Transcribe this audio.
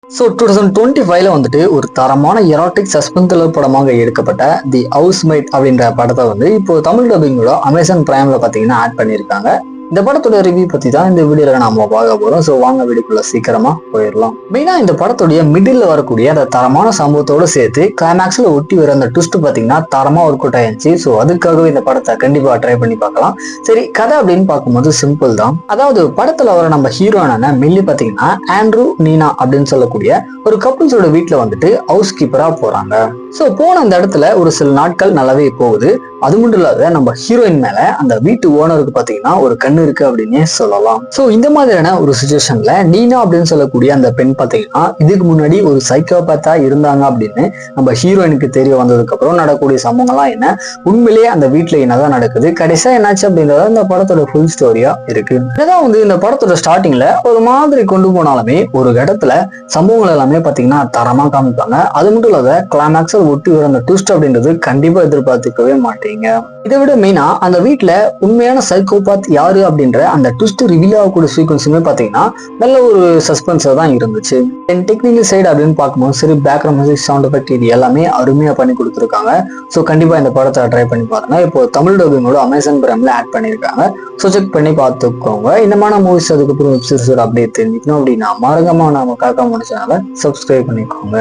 2025 வந்துட்டு ஒரு தரமான எரோட்டிக் சஸ்பென்ஸ் த்ரில்லர் படமாக எடுக்கப்பட்ட தி ஹவுஸ்மேட் அப்படின்ற படத்தை வந்து இப்போ தமிழ் டப்பிங்கோட அமேசான் பிரைம்ல பாத்தீங்கன்னா ஆட் பண்ணியிருக்காங்க. இந்த படத்தோட ரிவ்யூ பத்தி தான் இந்த வீடியோல நாம பார்க்க போறோம். ஸோ வாங்க வீடியோக்குள்ள சீக்கிரமா போயிடலாம். மெயினா இந்த படத்துடைய மிடில் வரக்கூடிய அந்த தரமான சம்பவத்தோட சேர்த்து கிளைமேக்ஸ்ல ஒட்டி வர அந்த ட்விஸ்ட் பாத்தீங்கன்னா தரமா ஒர்க் அவுட் ஆயிருச்சு. ஸோ அதுக்காகவே இந்த படத்தை கண்டிப்பா ட்ரை பண்ணி பார்க்கலாம். சரி, கதை அப்படின்னு பார்க்கும்போது சிம்பிள் தான். அதாவது படத்துல வர நம்ம ஹீரோனான மில்லி பாத்தீங்கன்னா ஆண்ட்ரூ நீனா அப்படின்னு சொல்லக்கூடிய ஒரு கப்புள்ஸோட வீட்டுல வந்துட்டு ஹவுஸ் கீப்பரா போறாங்க. ஸோ போன அந்த இடத்துல ஒரு சில நாட்கள் நல்லாவே போகுது. அது மட்டும் இல்லாத நம்ம ஹீரோயின் மேல அந்த வீட்டு ஓனருக்கு பாத்தீங்கன்னா ஒரு கண்ணு இருக்கு அப்படின்னே சொல்லலாம். சோ இந்த மாதிரியான ஒரு சுச்சுவேஷன்ல நீனா அப்படின்னு சொல்லக்கூடிய அந்த பெண் பாத்தீங்கன்னா இதுக்கு முன்னாடி ஒரு சைக்கோபேத்தா இருந்தாங்க அப்படின்னு நம்ம ஹீரோயினுக்கு தெரிய வந்ததுக்கு அப்புறம் நடக்கக்கூடிய சம்பவங்கள்லாம் என்ன, உண்மையிலேயே அந்த வீட்டுல என்னதான் நடக்குது, கடைசியா என்னாச்சு அப்படின்றத இந்த படத்தோட ஃபுல் ஸ்டோரியா இருக்கு. இதான் வந்து இந்த படத்தோட ஸ்டார்டிங்ல ஒரு மாதிரி கொண்டு போனாலுமே ஒரு இடத்துல சம்பவங்கள் எல்லாமே பாத்தீங்கன்னா தரமா காமிப்பாங்க. அது மட்டும் இல்லாத கிளைமேக்ஸ் ஒட்டி வர அந்த ட்விஸ்ட் அப்படின்றது கண்டிப்பா எதிர்பார்த்துக்கவே மாட்டீங்க. இதை விட மெயினா அந்த வீட்டுல உண்மையான சைக்கோபாத் யாரு அப்படின்ற அந்த ட்விஸ்ட் ரிவீல் ஆகக்கூடிய சீக்வன்ஸுமே பாத்தீங்கன்னா நல்ல ஒரு சஸ்பென்ஸா தான் இருந்துச்சு. டெக்னிக்கல் சைடு அப்படின்னு பார்க்கும்போது சரி, பேக்ரவுண்ட் மியூசிக், சவுண்ட் எஃபெக்ட் இது எல்லாமே அருமையா பண்ணி கொடுத்துருக்காங்க. ஸோ கண்டிப்பா இந்த படத்தை ட்ரை பண்ணி பாருங்க. இப்போ தமிழ் டப்பிங்கோட அமேசான் பிரைம்ல ஆட் பண்ணியிருக்காங்க. ஸோ செக் பண்ணி பார்த்துக்கோங்க. இந்த மாதிரி மூவிஸ் அதுக்கப்புறம் வெப்சீரிஸோட அப்டேட் தெரிஞ்சுக்கணும் அப்படின்னா மறக்காம நாம காக்கா சேனலை சப்ஸ்கிரைப் பண்ணிக்கோங்க.